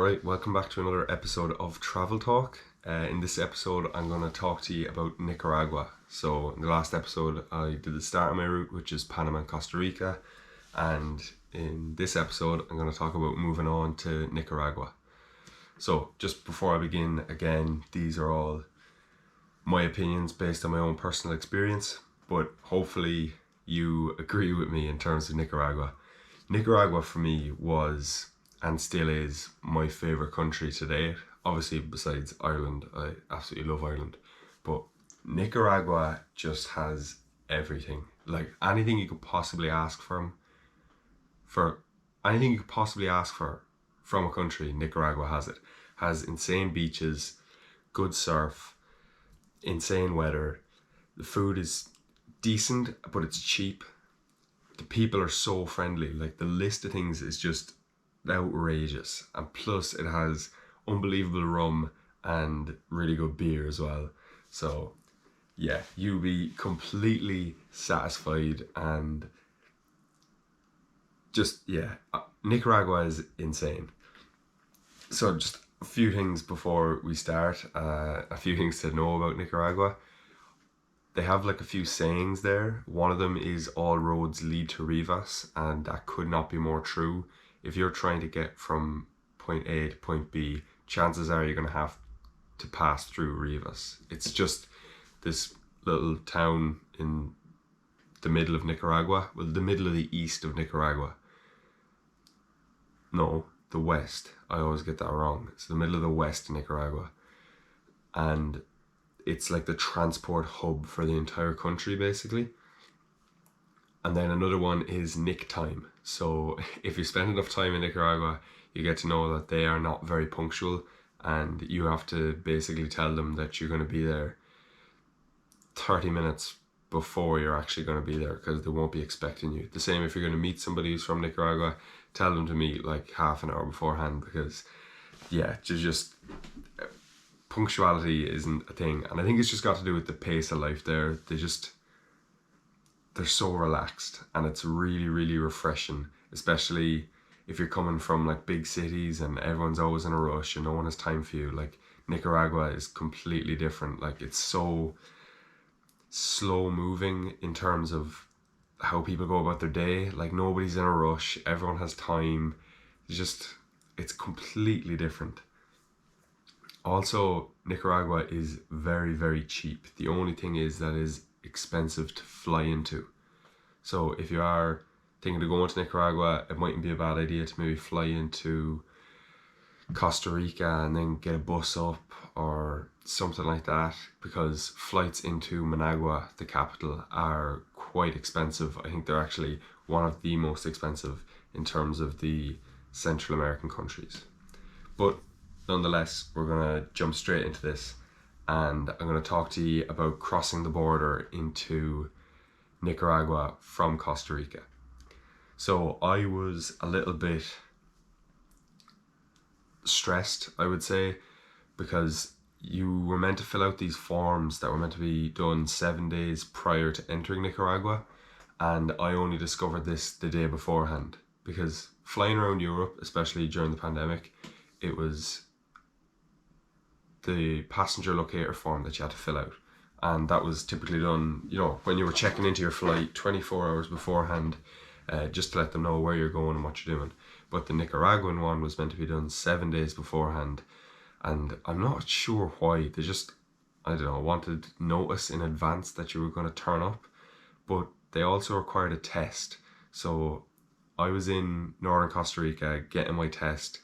Alright, welcome back to another episode of Travel Talk. In this episode, I'm going to talk to you about Nicaragua. So, in the last episode, I did the start of my route, which is Panama and Costa Rica. And in this episode, I'm going to talk about moving on to Nicaragua. So, just before I begin, again, these are all my opinions based on my own personal experience. But hopefully, you agree with me in terms of Nicaragua. Nicaragua, for me, was and still is my favourite country to date. Obviously, besides Ireland, I absolutely love Ireland. But Nicaragua just has everything. Like, anything you could possibly ask from a country, Nicaragua has it. Has insane beaches, good surf, insane weather. The food is decent, but it's cheap. The people are so friendly. Like, the list of things is just outrageous, and plus it has unbelievable rum and really good beer as well. So yeah, you'll be completely satisfied, and just Nicaragua is insane. So just a few things before we start, a few things to know about Nicaragua. They have like a few sayings there. One of them is all roads lead to Rivas, and that could not be more true. If you're trying to get from point A to point B, chances are you're going to have to pass through Rivas. It's just this little town in the middle of Nicaragua. Well, the middle of the east of Nicaragua. No, the west. I always get that wrong. It's the middle of the west of Nicaragua. And it's like the transport hub for the entire country, basically. And then another one is Nick time. So if you spend enough time in Nicaragua, you get to know that they are not very punctual, and you have to basically tell them that you're going to be there 30 minutes before you're actually going to be there, because they won't be expecting you. The same if you're going to meet somebody who's from Nicaragua, tell them to meet like half an hour beforehand, because just punctuality isn't a thing. And I think it's just got to do with the pace of life there. They're so relaxed, and it's really, really refreshing, especially if you're coming from like big cities and everyone's always in a rush and no one has time for you. Like, Nicaragua is completely different. Like, it's so slow moving in terms of how people go about their day. Like, nobody's in a rush, everyone has time. It's completely different. Also, Nicaragua is very, very cheap. The only thing is that is expensive to fly into. So if you are thinking of going to Nicaragua, it mightn't be a bad idea to maybe fly into Costa Rica and then get a bus up or something like that, because flights into Managua, the capital, are quite expensive. I think they're actually one of the most expensive in terms of the Central American countries. But nonetheless, we're going to jump straight into this, and I'm going to talk to you about crossing the border into Nicaragua from Costa Rica. So I was a little bit stressed, I would say, because you were meant to fill out these forms that were meant to be done 7 days prior to entering Nicaragua, and I only discovered this the day beforehand, because flying around Europe, especially during the pandemic, it was the passenger locator form that you had to fill out, and that was typically done, when you were checking into your flight 24 hours beforehand, just to let them know where you're going and what you're doing. But the Nicaraguan one was meant to be done 7 days beforehand, and I'm not sure why. They just, wanted notice in advance that you were going to turn up. But they also required a test. So I was in northern Costa Rica getting my test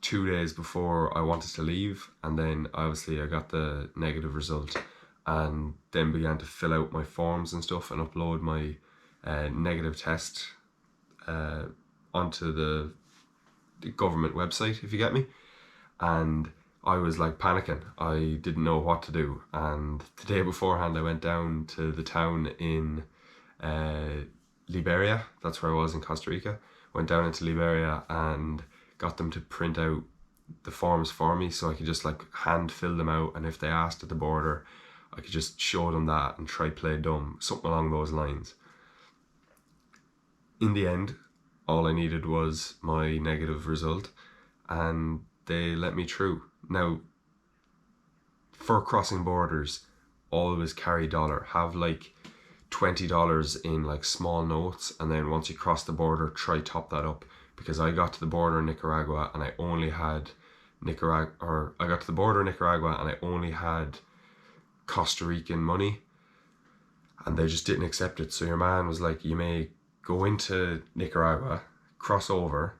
2 days before I wanted to leave, and then obviously I got the negative result, and then began to fill out my forms and stuff and upload my negative test onto the government website, if you get me. And I was like panicking. I didn't know what to do, and the day beforehand I went down to the town in Liberia. That's where I was in Costa Rica. Went down into Liberia and got them to print out the forms for me, so I could just like hand fill them out, and if they asked at the border, I could just show them that and try play dumb, something along those lines. In the end, all I needed was my negative result, and they let me through. Now, for crossing borders, always carry dollar. Have like $20 in like small notes, and then once you cross the border, try top that up. Because I got to the border in Nicaragua and I only had Costa Rican money, and they just didn't accept it. So your man was like, you may go into Nicaragua, cross over,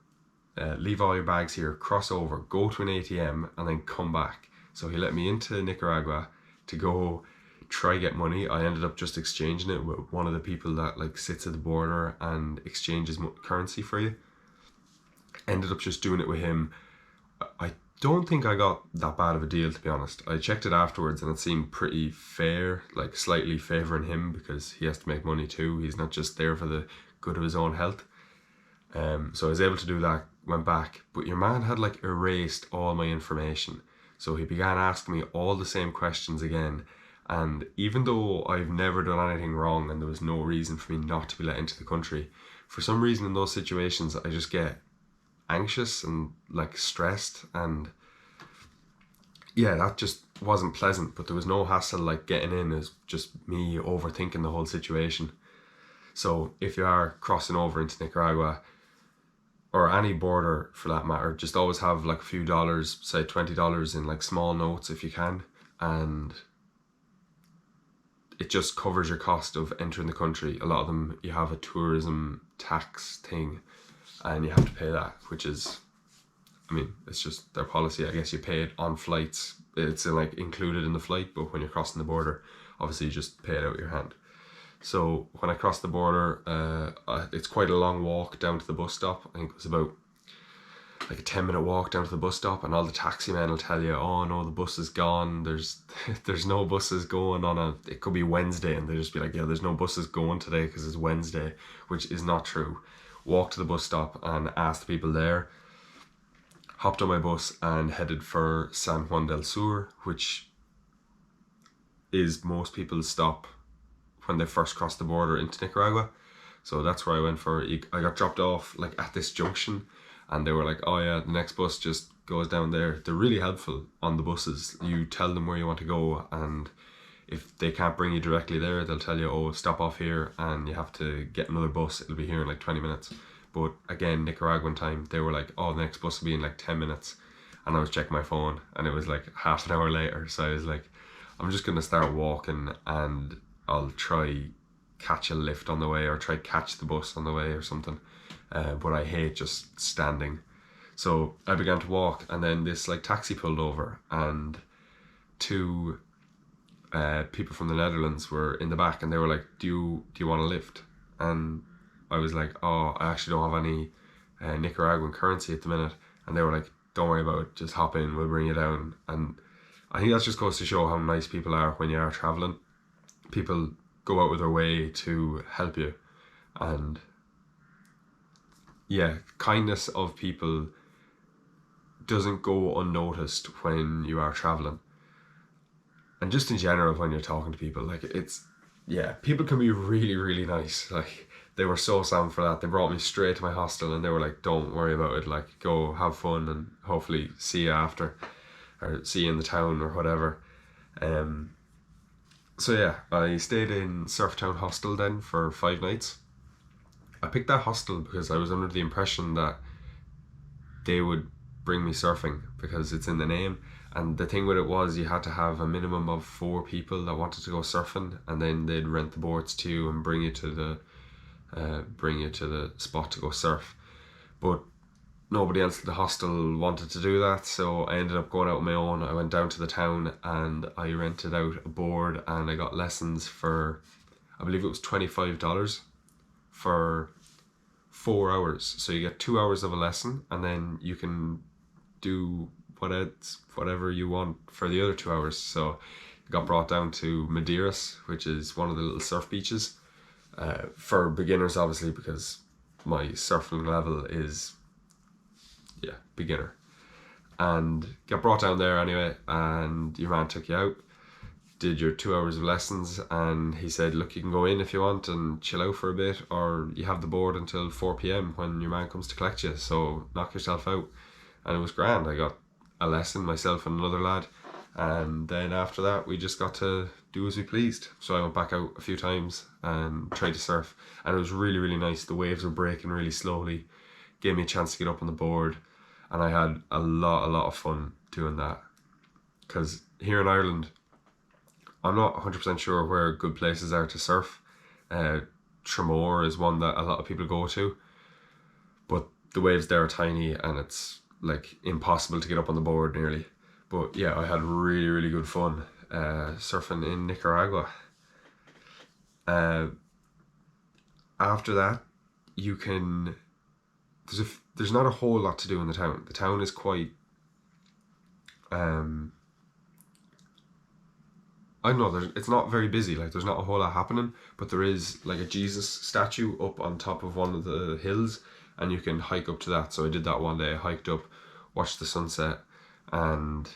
leave all your bags here, cross over, go to an ATM, and then come back. So he let me into Nicaragua to go try get money. I ended up just exchanging it with one of the people that like sits at the border and exchanges currency for you. Ended up just doing it with him. I don't think I got that bad of a deal, to be honest. I checked it afterwards and it seemed pretty fair, like slightly favouring him because he has to make money too. He's not just there for the good of his own health. So I was able to do that, went back, but your man had like erased all my information. So he began asking me all the same questions again. And even though I've never done anything wrong and there was no reason for me not to be let into the country, for some reason in those situations I just get anxious and like stressed, and yeah, that just wasn't pleasant. But there was no hassle like getting in. It was just me overthinking the whole situation. So if you are crossing over into Nicaragua, or any border for that matter, just always have like a few dollars, say $20 in like small notes if you can, and it just covers your cost of entering the country. A lot of them, you have a tourism tax thing and you have to pay that, which is, I mean, it's just their policy. I guess you pay it on flights. It's like included in the flight, but when you're crossing the border, obviously you just pay it out of your hand. So when I crossed the border, it's quite a long walk down to the bus stop. I think it was about like a 10-minute walk down to the bus stop, and all the taxi men will tell you, oh no, the bus is gone. There's no buses going on it could be Wednesday, and they just be like, yeah, there's no buses going today because it's Wednesday, which is not true. Walked to the bus stop and asked the people there, hopped on my bus and headed for San Juan del Sur, which is most people's stop when they first cross the border into Nicaragua. So that's where I went for. I got dropped off like at this junction, and they were like, oh yeah, the next bus just goes down there. They're really helpful on the buses. You tell them where you want to go, and if they can't bring you directly there, they'll tell you, oh, stop off here and you have to get another bus. It'll be here in like 20 minutes. But again, Nicaraguan time, they were like, oh, the next bus will be in like 10 minutes. And I was checking my phone and it was like half an hour later. So I was like, I'm just going to start walking and I'll try catch a lift on the way or try catch the bus on the way or something. But I hate just standing. So I began to walk, and then this like taxi pulled over, and two people from the Netherlands were in the back, and they were like, do you want a lift? And I was like, oh, I actually don't have any Nicaraguan currency at the minute. And they were like, don't worry about it, just hop in, we'll bring you down. And I think that just goes to show how nice people are when you are traveling. People go out of their way to help you, and yeah, kindness of people doesn't go unnoticed when you are traveling. And just in general, when you're talking to people, like people can be really, really nice. Like, they were so sound for that. They brought me straight to my hostel and they were like, don't worry about it, like, go have fun and hopefully see you after, or see you in the town or whatever. So yeah, I stayed in Surftown Hostel then for 5 nights. I picked that hostel because I was under the impression that they would bring me surfing because it's in the name. And the thing with it was, you had to have a minimum of 4 people that wanted to go surfing, and then they'd rent the boards to you and bring you to the spot to go surf. But nobody else at the hostel wanted to do that, so I ended up going out on my own. I went down to the town and I rented out a board, and I got lessons for, I believe it was $25 for 4 hours. So you get 2 hours of a lesson, and then you can do whatever you want for the other 2 hours. So I got brought down to Madeiras, which is one of the little surf beaches, for beginners obviously, because my surfing level is beginner. And got brought down there anyway, and your man took you out, did your 2 hours of lessons, and he said, look, you can go in if you want and chill out for a bit, or you have the board until 4 p.m. when your man comes to collect you, so knock yourself out. and it was grand. I got a lesson, myself and another lad, and then after that we just got to do as we pleased. So I went back out a few times and tried to surf, and it was really, really nice. The waves were breaking really slowly, gave me a chance to get up on the board, and I had a lot of fun doing that. Because here in Ireland, I'm not 100% sure where good places are to surf. Tramore is one that a lot of people go to, but the waves there are tiny and it's like impossible to get up on the board nearly. But yeah, I had really, really good fun surfing in Nicaragua. After that, you can... There's not a whole lot to do in the town. The town is quite... I don't know, it's not very busy, like there's not a whole lot happening, but there is like a Jesus statue up on top of one of the hills, and you can hike up to that. So I did that one day. I hiked up, watched the sunset, and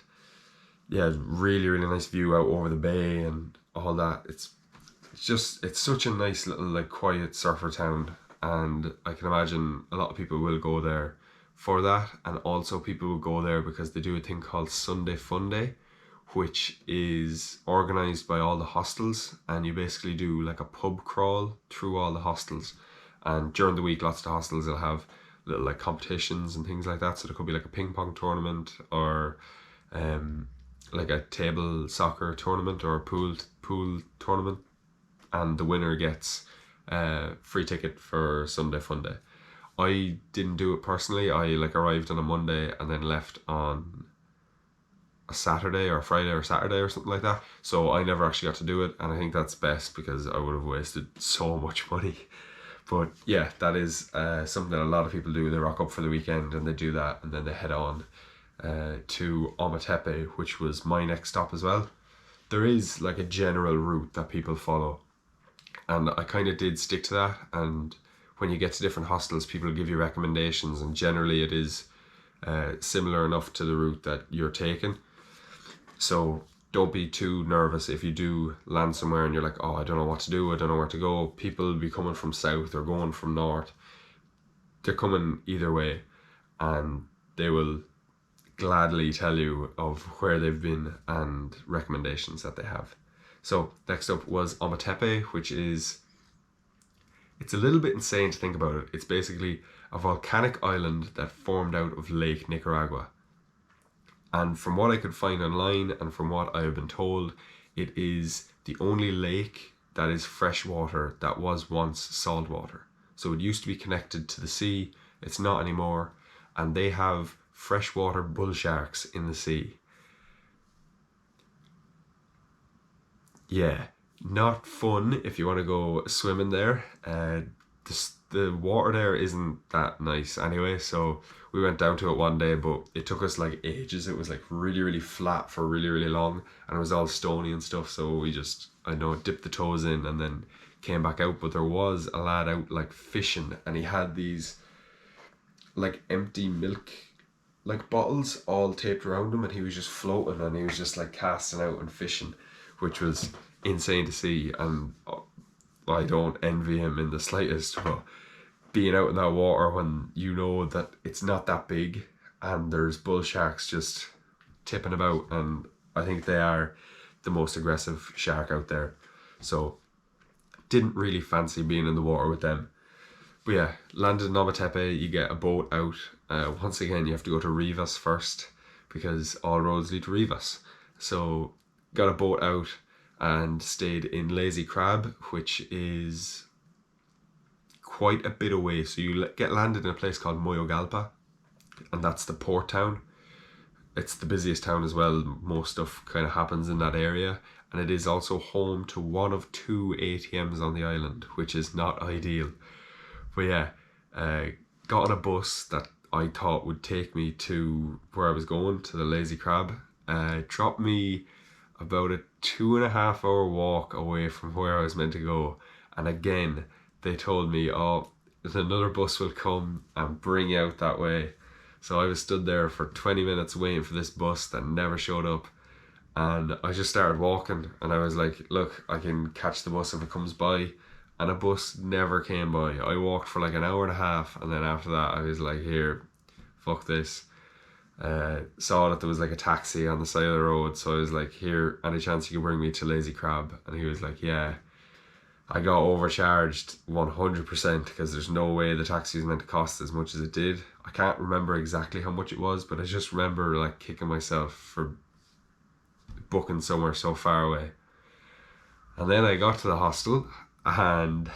yeah, really, really nice view out over the bay and all that. It's such a nice little like quiet surfer town, and I can imagine a lot of people will go there for that, and also people will go there because they do a thing called Sunday Fun Day, which is organised by all the hostels, and you basically do like a pub crawl through all the hostels. And during the week, lots of the hostels will have little like competitions and things like that. So there could be like a ping pong tournament, or like a table soccer tournament, or a pool tournament, and the winner gets free ticket for Sunday Fun Day. I didn't do it personally. I like arrived on a Monday and then left on a Saturday or a Friday or Saturday or something like that. So I never actually got to do it, and I think that's best because I would have wasted so much money. But yeah, that is something that a lot of people do. They rock up for the weekend and they do that, and then they head on to Ometepe, which was my next stop as well. There is like a general route that people follow, and I kind of did stick to that. And when you get to different hostels, people give you recommendations, and generally it is similar enough to the route that you're taking. So don't be too nervous if you do land somewhere and you're like, oh, I don't know what to do, I don't know where to go. People will be coming from south or going from north. They're coming either way, and they will gladly tell you of where they've been and recommendations that they have. So next up was Ometepe, which is... It's a little bit insane to think about it. It's basically a volcanic island that formed out of Lake Nicaragua. And from what I could find online and from what I have been told, it is the only lake that is freshwater that was once saltwater. So it used to be connected to the sea, it's not anymore, and they have freshwater bull sharks in the sea. Yeah, not fun if you want to go swimming there. The water there isn't that nice anyway, so we went down to it one day, but it took us like ages. It was like really, really flat for really, really long, and it was all stony and stuff, so we just, I know, dipped the toes in and then came back out. But there was a lad out like fishing, and he had these like empty milk like bottles all taped around him, and he was just floating, and he was just like casting out and fishing, which was insane to see. And I don't envy him in the slightest, but being out in that water when you know that it's not that big and there's bull sharks just tipping about, and I think they are the most aggressive shark out there, so didn't really fancy being in the water with them. But yeah, landed in Ometepe. You get a boat out. Once again, you have to go to Rivas first because all roads lead to Rivas. So got a boat out and stayed in Lazy Crab, which is quite a bit away. So you get landed in a place called Moyogalpa, and that's the port town. It's the busiest town as well. Most stuff kind of happens in that area, and it is also home to one of 2 ATMs on the island, which is not ideal. But yeah, got on a bus that I thought would take me to where I was going, to the Lazy Crab. Dropped me about a 2.5 hour walk away from where I was meant to go. And again, they told me, oh, another bus will come and bring you out that way. So I was stood there for 20 minutes waiting for this bus that never showed up. And I just started walking, and I was like, look, I can catch the bus if it comes by. And a bus never came by. I walked for like an hour and a half, and then after that I was like, here, fuck this. Saw that there was like a taxi on the side of the road, so I was like, here, any chance you can bring me to Lazy Crab? And he was like, yeah. I got overcharged 100% because there's no way the taxi was meant to cost as much as it did. I can't remember exactly how much it was, but I just remember like kicking myself for booking somewhere so far away. And then I got to the hostel and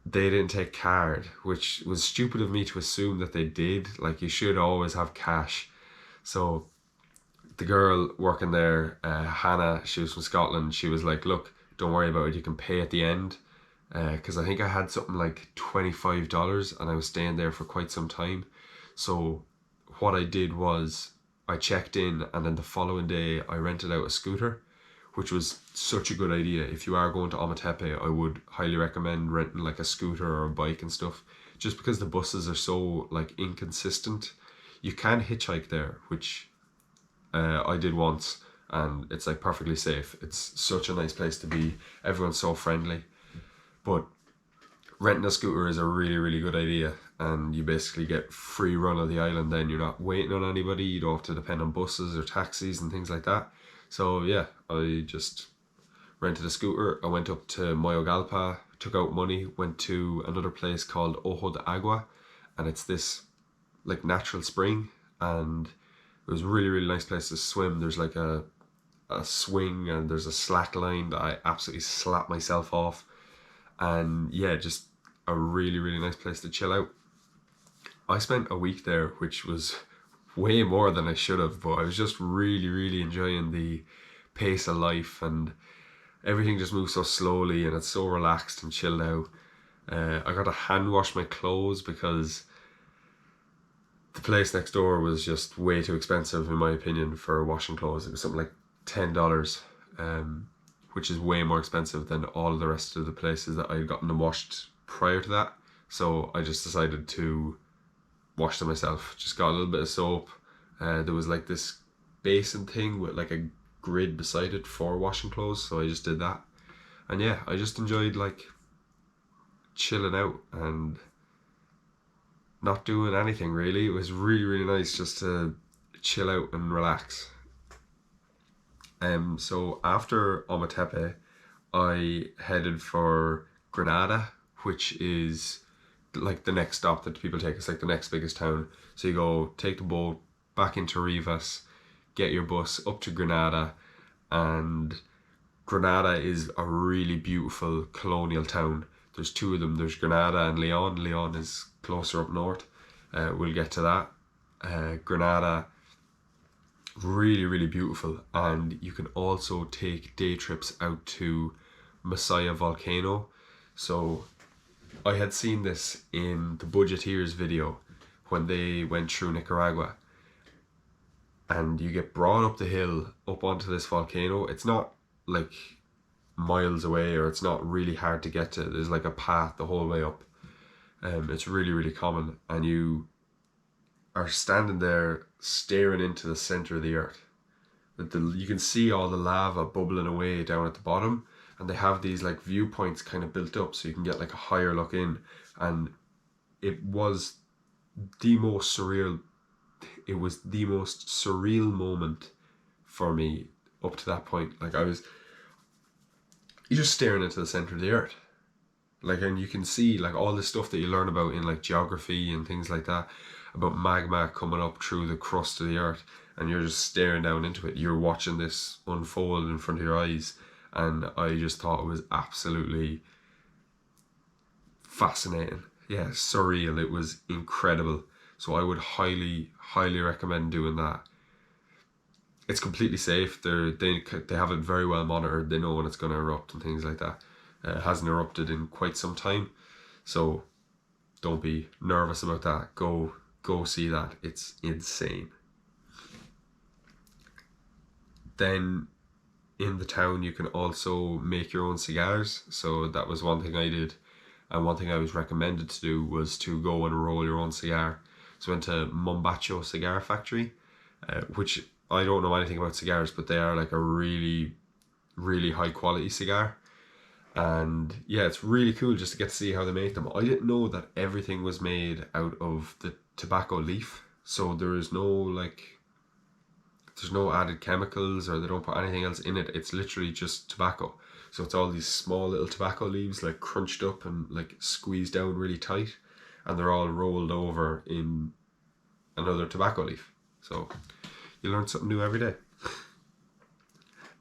they didn't take card, which was stupid of me to assume that they did. Like, you should always have cash. So the girl working there, Hannah, she was from Scotland, she was like, look, don't worry about it, you can pay at the end. Because I think I had something like $25 and I was staying there for quite some time. So what I did was I checked in, and then the following day I rented out a scooter, which was such a good idea. If you are going to Ometepe, I would highly recommend renting like a scooter or a bike and stuff, just because the buses are so like inconsistent. You can hitchhike there, which I did once, and it's like perfectly safe. It's such a nice place to be. Everyone's so friendly. But renting a scooter is a really, really good idea, and you basically get free run of the island. Then you're not waiting on anybody, you don't have to depend on buses or taxis and things like that. So yeah, I just rented a scooter. I went up to Moyogalpa, took out money, went to another place called Ojo de Agua, and it's this like natural spring, and it was a really, really nice place to swim. There's like a swing, and there's a slack line that I absolutely slapped myself off. And yeah, just a really, really nice place to chill out. I spent a week there, which was way more than I should have, but I was just really, really enjoying the pace of life, and everything just moves so slowly and it's so relaxed and chilled out. I got to hand wash my clothes because the place next door was just way too expensive in my opinion for washing clothes. It was something like $10, which is way more expensive than all of the rest of the places that I had gotten them washed prior to that. So I just decided to wash them myself. Just got a little bit of soap. There was like this basin thing with like a grid beside it for washing clothes, so I just did that. And yeah, I just enjoyed like chilling out and not doing anything really. It was really, really nice just to chill out and relax. So after Ometepe, I headed for Granada, which is like the next stop that people take. It's like the next biggest town. So you go take the boat back into Rivas, get your bus up to Granada, and Granada is a really beautiful colonial town. There's two of them. There's Granada and Leon. Leon is closer up north. We'll get to that. Granada, really, really beautiful, and you can also take day trips out to Messiah Volcano. So I had seen this in the Budgeteers video when they went through Nicaragua, and you get brought up the hill up onto this volcano. It's not like miles away, or it's not really hard to get to. There's like a path the whole way up. It's really, really common, and you are standing there staring into the center of the earth. You can see all the lava bubbling away down at the bottom, and they have these like viewpoints kind of built up so you can get like a higher look in. And it was the most surreal moment for me up to that point. Like, you're just staring into the center of the earth, like, and you can see like all the stuff that you learn about in like geography and things like that, about magma coming up through the crust of the earth, and you're just staring down into it. You're watching this unfold in front of your eyes, and I just thought it was absolutely fascinating. Yeah, surreal. It was incredible. So I would highly, highly recommend doing that. It's completely safe. They have it very well monitored. They know when it's going to erupt and things like that. It hasn't erupted in quite some time, so don't be nervous about that. Go see that. It's insane. Then in the town you can also make your own cigars. So that was one thing I did, and one thing I was recommended to do was to go and roll your own cigar. So I went to Mombacho Cigar Factory, which I don't know anything about cigars, but they are like a really, really high quality cigar. And yeah, it's really cool just to get to see how they make them. I didn't know that everything was made out of the tobacco leaf. So there's no added chemicals, or they don't put anything else in it. It's literally just tobacco. So it's all these small little tobacco leaves, like crunched up and like squeezed down really tight, and they're all rolled over in another tobacco leaf. So you learn something new every day.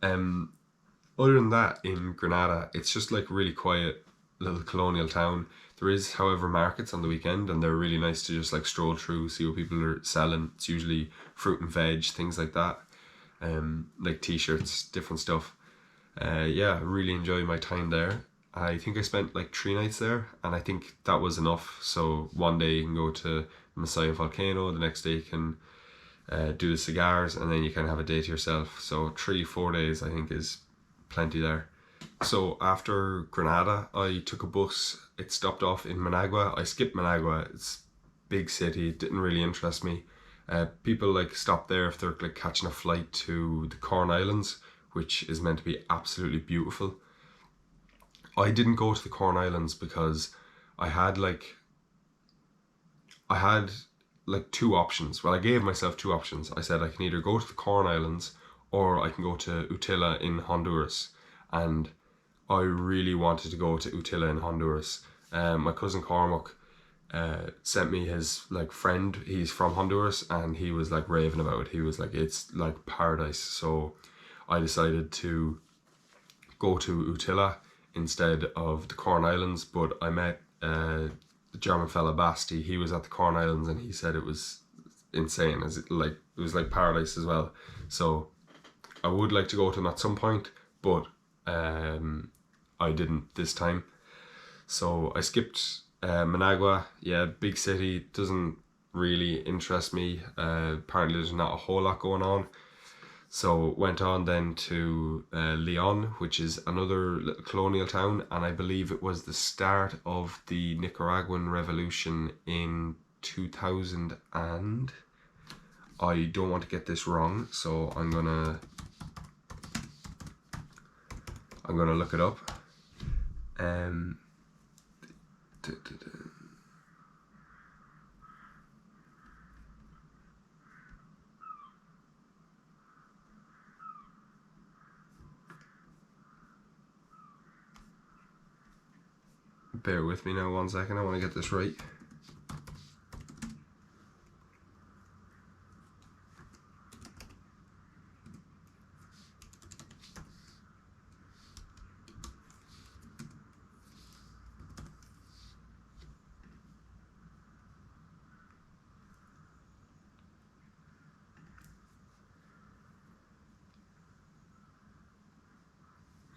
Other than that, in Granada, it's just like really quiet little colonial town. There is, however, markets on the weekend, and they're really nice to just like stroll through, see what people are selling. It's usually fruit and veg, things like that, like t-shirts, different stuff. Yeah, I really enjoy my time there. I think I spent like 3 nights there, and I think that was enough. So one day you can go to Messiah Volcano, the next day you can do the cigars, and then you can have a day to yourself. So 3-4 days I think is plenty there. So after Granada, I took a bus. It stopped off in Managua. I skipped Managua. It's big city. It didn't really interest me. People like stop there if they're like catching a flight to the Corn Islands, which is meant to be absolutely beautiful. I didn't go to the Corn Islands because I had like two options. Well, I gave myself two options. I said I can either go to the Corn Islands or I can go to Utila in Honduras. And I really wanted to go to Utila in Honduras. My cousin Cormac sent me his like friend. He's from Honduras, and he was like raving about it. He was like, it's like paradise. So I decided to go to Utila instead of the Corn Islands. But I met the German fella Basti. He was at the Corn Islands, and he said it was insane. It was like paradise as well. So I would like to go to them at some point, but I didn't this time. So I skipped Managua. Yeah, big city, doesn't really interest me. Apparently there's not a whole lot going on. So went on then to Leon, which is another little colonial town, and I believe it was the start of the Nicaraguan Revolution in 2000, and I don't want to get this wrong, so I'm gonna look it up. Bear with me now 1 second, I want to get this right.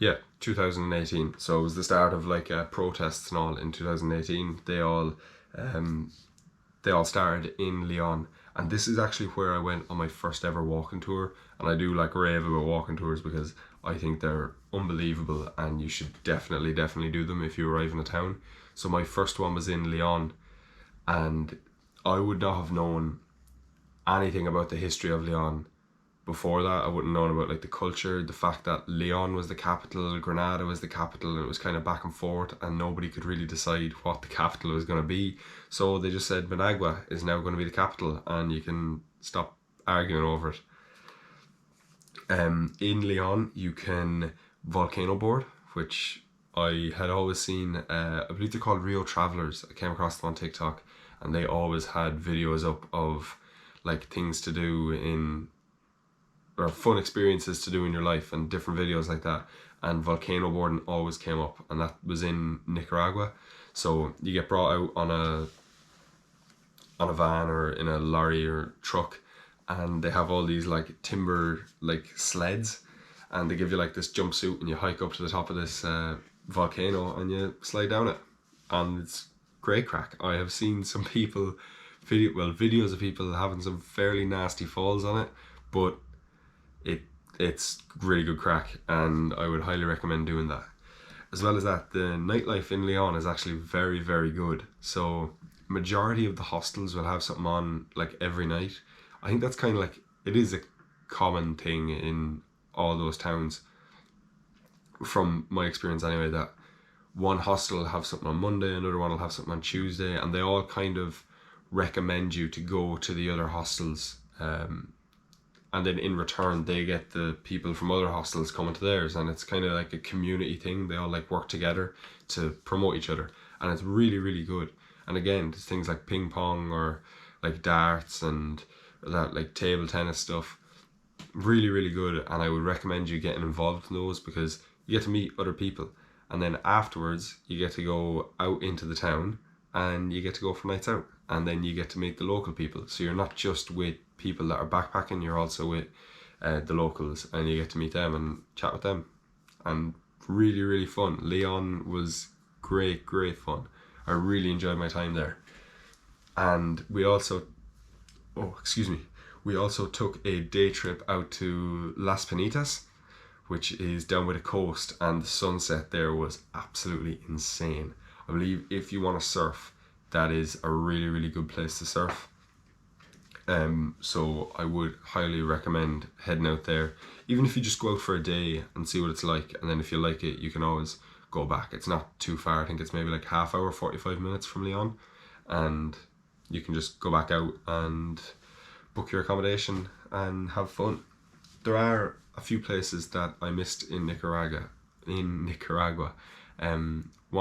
Yeah, 2018. So it was the start of like protests and all in 2018. They all started in Leon, and this is actually where I went on my first ever walking tour. And I do like rave about walking tours because I think they're unbelievable, and you should definitely do them if you arrive in a town. So my first one was in Leon, and I would not have known anything about the history of Leon before that. I wouldn't known about like the culture, the fact that Leon was the capital, Granada was the capital, and it was kind of back and forth, and nobody could really decide what the capital was going to be. So they just said Managua is now going to be the capital, and you can stop arguing over it. In Leon, you can volcano board, which I had always seen. I believe they're called Rio Travelers. I came across them on TikTok, and they always had videos up of like things to do in, or fun experiences to do in your life, and different videos like that. And volcano boarding always came up, and that was in Nicaragua. So you get brought out on a van or in a lorry or truck, and they have all these like timber like sleds, and they give you like this jumpsuit, and you hike up to the top of this volcano and you slide down it, and it's great crack. I have seen some people videos of people having some fairly nasty falls on it, but it's really good crack, and I would highly recommend doing that. As well as that, the nightlife in Leon is actually very, very good. So majority of the hostels will have something on like every night. I think that's kind of like, it is a common thing in all those towns, from my experience anyway, that one hostel will have something on Monday, another one will have something on Tuesday, and they all kind of recommend you to go to the other hostels, and then in return they get the people from other hostels coming to theirs, and it's kind of like a community thing. They all like work together to promote each other, and it's really, really good. And again, there's things like ping pong or like darts and that like table tennis stuff. Really, really good, and I would recommend you getting involved in those, because you get to meet other people, and then afterwards you get to go out into the town and you get to go for nights out, and then you get to meet the local people. So you're not just with people that are backpacking, you're also with the locals, and you get to meet them and chat with them, and really, really fun. Leon was great fun. I really enjoyed my time there. And we also took a day trip out to Las Penitas, which is down by the coast, and the sunset there was absolutely insane. I believe if you want to surf, that is a really, really good place to surf. So I would highly recommend heading out there, even if you just go out for a day and see what it's like, and then if you like it, you can always go back. It's not too far. I think it's maybe like half hour, 45 minutes from Leon, and you can just go back out and book your accommodation and have fun. There are a few places that I missed in Nicaragua. One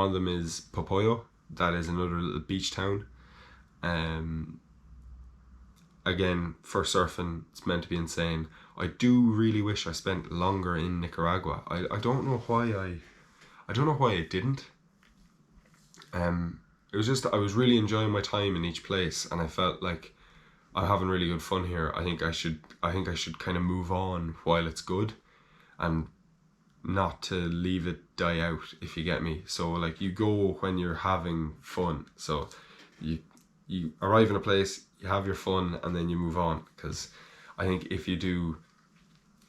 of them is Popoyo. That is another little beach town. Again, for surfing, it's meant to be insane. I do really wish I spent longer in Nicaragua. I don't know why I didn't. It was just that I was really enjoying my time in each place, and I felt like I'm having really good fun here. I think I should kind of move on while it's good, and not to leave it die out, if you get me. So like, you go when you're having fun. So you arrive in a place, you have your fun, and then you move on. Because I think if you do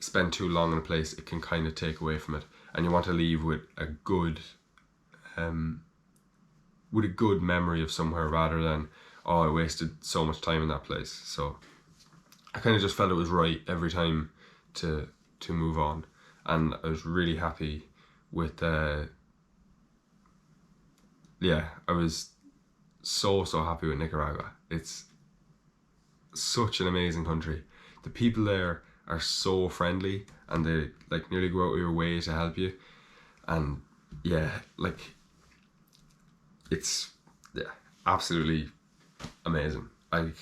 spend too long in a place, it can kind of take away from it, and you want to leave with a good memory of somewhere, rather than, oh, I wasted so much time in that place. So I kind of just felt it was right every time to move on, and I was really happy with I was so happy with Nicaragua. It's such an amazing country. The people there are so friendly, and they like nearly go out of your way to help you, and it's absolutely amazing. I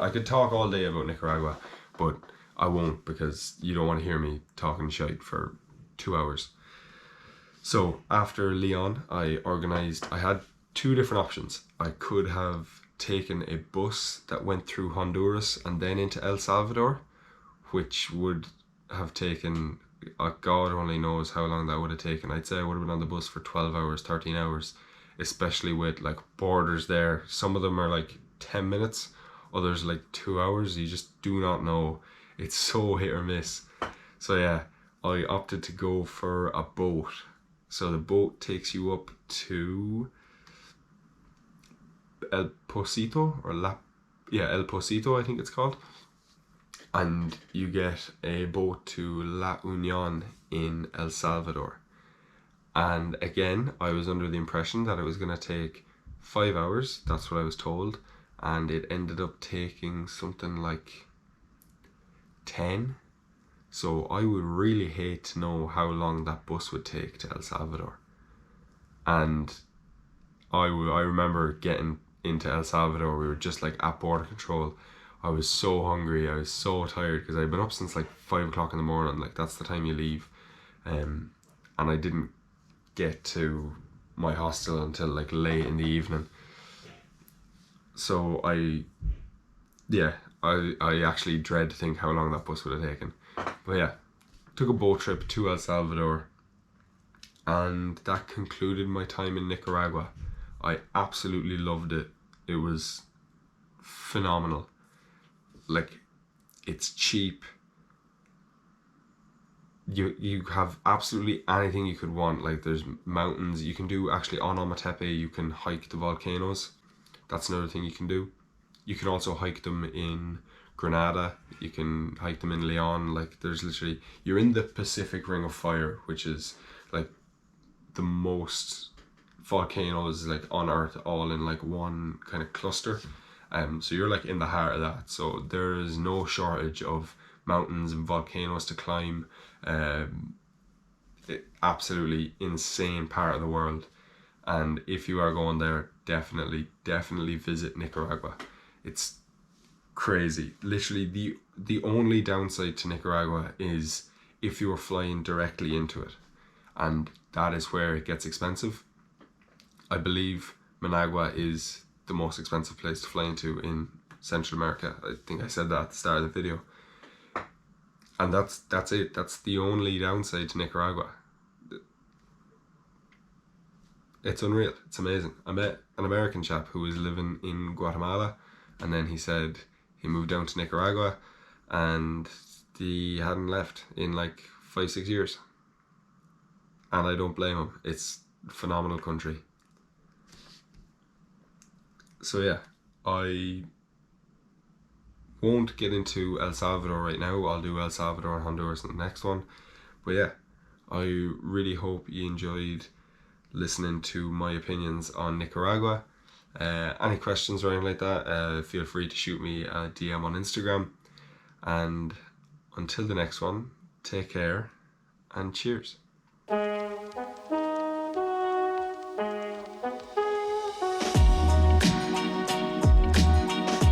could talk all day about Nicaragua, but I won't, because you don't want to hear me talking shite for 2 hours. So after Leon, I had two different options. I could have taken a bus that went through Honduras and then into El Salvador, which would have taken, God only knows how long that would have taken. I'd say I would have been on the bus for 12 hours, 13 hours, especially with like borders there. Some of them are like 10 minutes, others like 2 hours. You just do not know. It's so hit or miss. So yeah, I opted to go for a boat. So the boat takes you up to El Pocito, El Pocito, I think it's called. And you get a boat to La Union in El Salvador. And again, I was under the impression that it was going to take 5 hours. That's what I was told. And it ended up taking something like 10. So I would really hate to know how long that bus would take to El Salvador. And I remember getting into El Salvador, we were just like at border control. I was so hungry, I was so tired, because I'd been up since like 5 o'clock in the morning. Like, that's the time you leave. And I didn't get to my hostel until like late in the evening. So I actually dread to think how long that bus would have taken. But yeah, took a boat trip to El Salvador, and that concluded my time in Nicaragua. I absolutely loved it. It was phenomenal. Like, it's cheap. You have absolutely anything you could want. Like, there's mountains. You can do, actually, on Ometepe, you can hike the volcanoes. That's another thing you can do. You can also hike them in Granada. You can hike them in Leon. Like, there's literally, you're in the Pacific Ring of Fire, which is like the most volcanoes like on Earth, all in like one kind of cluster. So you're like in the heart of that. So there is no shortage of mountains and volcanoes to climb. Absolutely insane part of the world. And if you are going there, definitely visit Nicaragua. It's crazy. Literally the only downside to Nicaragua is if you are flying directly into it, and that is where it gets expensive. I believe Managua is the most expensive place to fly into in Central America. I think I said that at the start of the video. And that's it. That's the only downside to Nicaragua. It's unreal. It's amazing. I met an American chap who was living in Guatemala, and then he said he moved down to Nicaragua, and he hadn't left in like 5-6 years. And I don't blame him. It's a phenomenal country. So yeah, I won't get into El Salvador right now. I'll do El Salvador and Honduras in the next one. But yeah, I really hope you enjoyed listening to my opinions on Nicaragua. Any questions or anything like that, feel free to shoot me a DM on Instagram. And until the next one, take care and cheers.